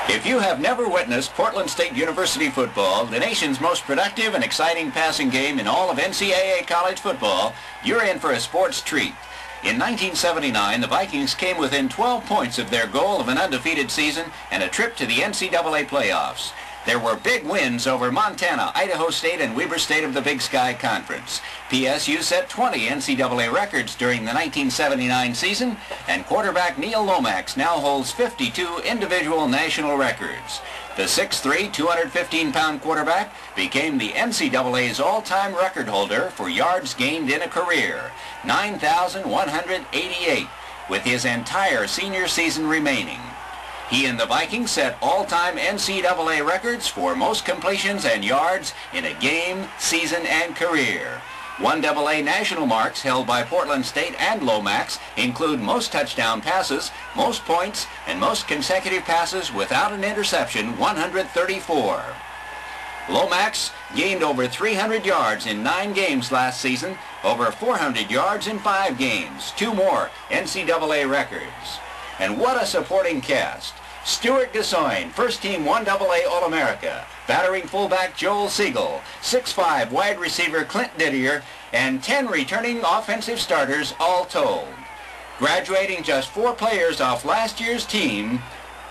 If you have never witnessed Portland State University football, the nation's most productive and exciting passing game in all of NCAA college football, you're in for a sports treat. In 1979, the Vikings came within 12 points of their goal of an undefeated season and a trip to the NCAA playoffs. There were big wins over Montana, Idaho State, and Weber State of the Big Sky Conference. PSU set 20 NCAA records during the 1979 season, and quarterback Neil Lomax now holds 52 individual national records. The 6'3", 215-pound quarterback became the NCAA's all-time record holder for yards gained in a career, 9,188, with his entire senior season remaining. He and the Vikings set all-time NCAA records for most completions and yards in a game, season, and career. 1AA national marks held by Portland State and Lomax include most touchdown passes, most points, and most consecutive passes without an interception, 134. Lomax gained over 300 yards in 9 games last season, over 400 yards in 5 games, 2 more NCAA records. And what a supporting cast. Stuart Gasoin, first-team 1AA All-America, battering fullback Joel Siegel, 6'5" wide receiver Clint Didier, and 10 returning offensive starters all told. Graduating just 4 players off last year's team,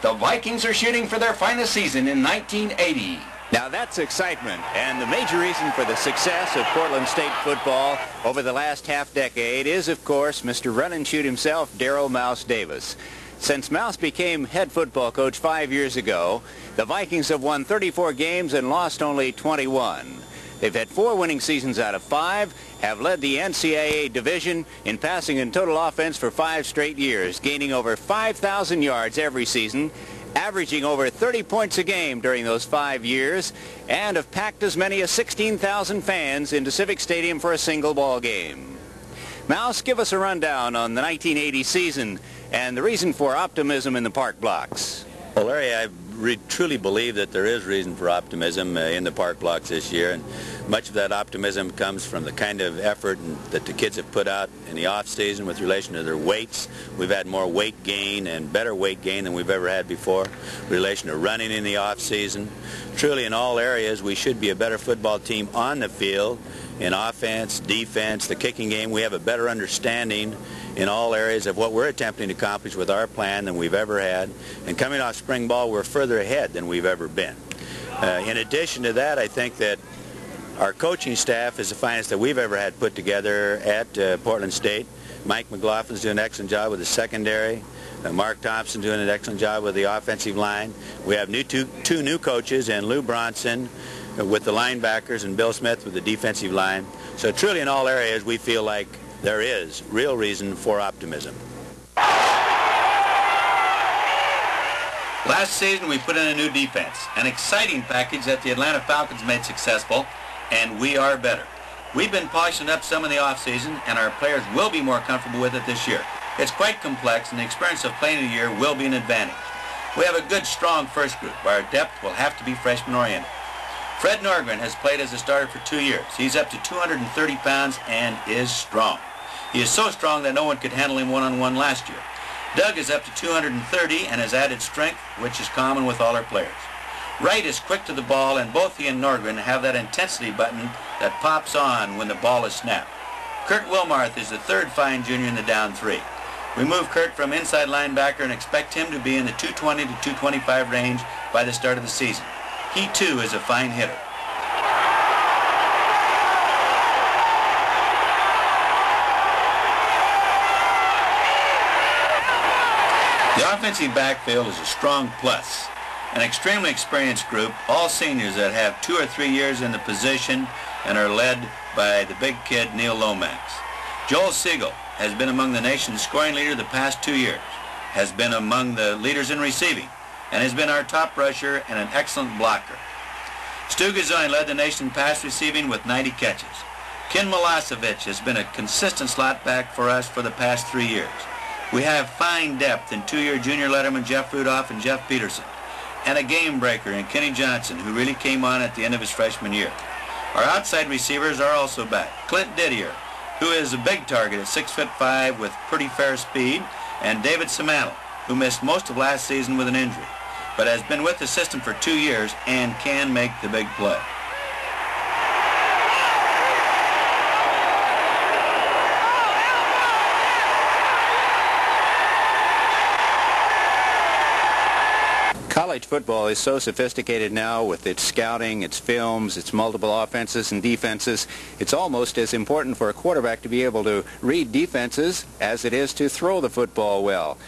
the Vikings are shooting for their finest season in 1980. Now that's excitement, and the major reason for the success of Portland State football over the last half-decade is, of course, Mr. Run-and-Shoot himself, Darryl Mouse Davis. Since Mouse became head football coach 5 years ago, the Vikings have won 34 games and lost only 21. They've had 4 winning seasons out of 5, have led the NCAA division in passing and total offense for 5 straight years, gaining over 5,000 yards every season, averaging over 30 points a game during those 5 years, and have packed as many as 16,000 fans into Civic Stadium for a single ball game. Mouse, give us a rundown on the 1980 season and the reason for optimism in the park blocks. Well, Larry, I truly believe that there is reason for optimism in the park blocks this year, and much of that optimism comes from the kind of effort that the kids have put out in the off-season with relation to their weights. We've had more weight gain and better weight gain than we've ever had before, in relation to running in the off-season. Truly, in all areas, we should be a better football team on the field, in offense, defense, the kicking game. We have a better understanding in all areas of what we're attempting to accomplish with our plan than we've ever had. And coming off spring ball, we're further ahead than we've ever been. In addition to that, I think that our coaching staff is the finest that we've ever had put together at Portland State. Mike McLaughlin's doing an excellent job with the secondary. Mark Thompson doing an excellent job with the offensive line. We have two new coaches, and Lou Bronson with the linebackers and Bill Smith with the defensive line. So truly in all areas we feel like there is real reason for optimism. Last season we put in a new defense, an exciting package that the Atlanta Falcons made successful, and we are better. We've been polishing up some in the offseason, and our players will be more comfortable with it this year. It's quite complex, and the experience of playing a year will be an advantage. We have a good, strong first group, but our depth will have to be freshman-oriented. Fred Norgren has played as a starter for 2 years. He's up to 230 pounds and is strong. He is so strong that no one could handle him one-on-one last year. Doug is up to 230 and has added strength, which is common with all our players. Wright is quick to the ball, and both he and Norgren have that intensity button that pops on when the ball is snapped. Kurt Wilmarth is the 3rd fine junior in the down 3. We move Kurt from inside linebacker and expect him to be in the 220 to 225 range by the start of the season. He, too, is a fine hitter. The offensive backfield is a strong plus. An extremely experienced group, all seniors that have 2 or 3 years in the position and are led by the big kid, Neil Lomax. Joel Siegel has been among the nation's scoring leader the past 2 years, has been among the leaders in receiving, and has been our top rusher and an excellent blocker. Stu Gazoin led the nation pass receiving with 90 catches. Ken Milosevic has been a consistent slot back for us for the past 3 years. We have fine depth in 2-year junior letterman Jeff Rudolph and Jeff Peterson, and a game breaker in Kenny Johnson, who really came on at the end of his freshman year. Our outside receivers are also back. Clint Didier, who is a big target at 6'5" with pretty fair speed, and David Simantle, who missed most of last season with an injury. but has been with the system for 2 years and can make the big play. College football is so sophisticated now with its scouting, its films, its multiple offenses and defenses. It's almost as important for a quarterback to be able to read defenses as it is to throw the football well.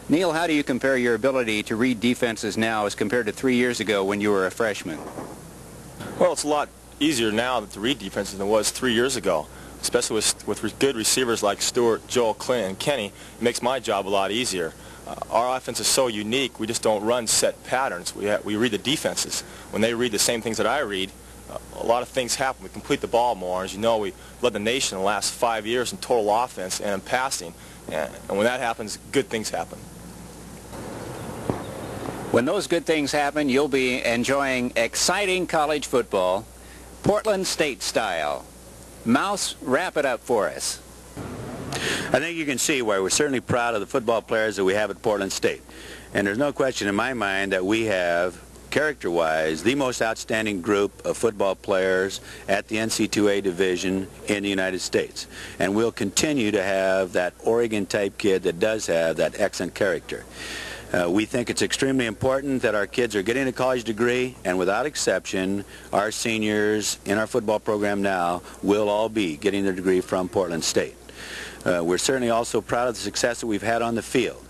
Neil, how do you compare your ability to read defenses now as compared to 3 years ago when you were a freshman? Well, it's a lot easier now to read defenses than it was 3 years ago, especially with good receivers like Stewart, Joel, Clint, and Kenny. It makes my job a lot easier. Our offense is so unique, we just don't run set patterns. We read the defenses. When they read the same things that I read, a lot of things happen. We complete the ball more. As you know, we led the nation in the last 5 years in total offense and in passing. And when that happens, good things happen. When those good things happen, you'll be enjoying exciting college football, Portland State style. Mouse, wrap it up for us. I think you can see why we're certainly proud of the football players that we have at Portland State. And there's no question in my mind that we have, character-wise, the most outstanding group of football players at the NC2A division in the United States. And we'll continue to have that Oregon-type kid that does have that excellent character. We think it's extremely important that our kids are getting a college degree, and without exception, our seniors in our football program now will all be getting their degree from Portland State. We're certainly also proud of the success that we've had on the field.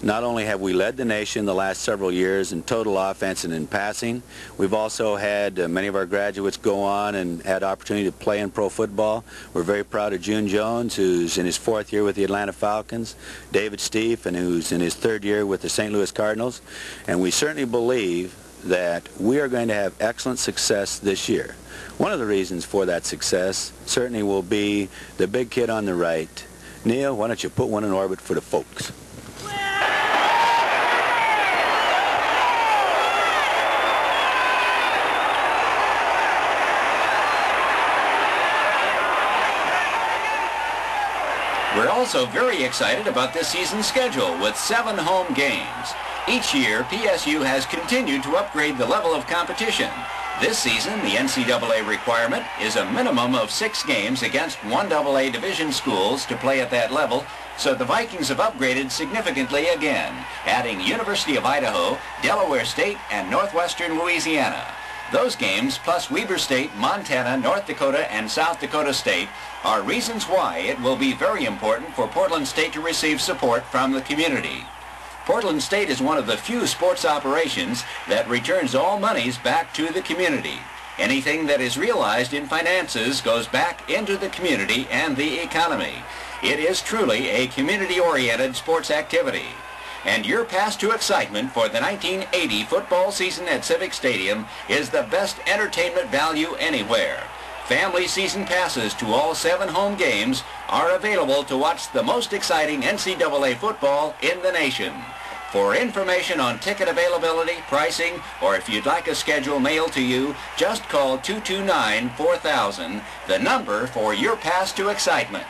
Not only have we led the nation the last several years in total offense and in passing, we've also had many of our graduates go on and had opportunity to play in pro football. We're very proud of June Jones, who's in his 4th year with the Atlanta Falcons, David Stephen, who's in his 3rd year with the St. Louis Cardinals, and we certainly believe that we are going to have excellent success this year. One of the reasons for that success certainly will be the big kid on the right. Neil, why don't you put one in orbit for the folks? We're also very excited about this season's schedule with 7 home games. Each year, PSU has continued to upgrade the level of competition. This season, the NCAA requirement is a minimum of 6 games against 1AA division schools to play at that level, so the Vikings have upgraded significantly again, adding University of Idaho, Delaware State, and Northwestern Louisiana. Those games, plus Weber State, Montana, North Dakota, and South Dakota State, are reasons why it will be very important for Portland State to receive support from the community. Portland State is one of the few sports operations that returns all monies back to the community. Anything that is realized in finances goes back into the community and the economy. It is truly a community-oriented sports activity. And your pass to excitement for the 1980 football season at Civic Stadium is the best entertainment value anywhere. Family season passes to all 7 home games are available to watch the most exciting NCAA football in the nation. For information on ticket availability, pricing, or if you'd like a schedule mailed to you, just call 229-4000, the number for your pass to excitement.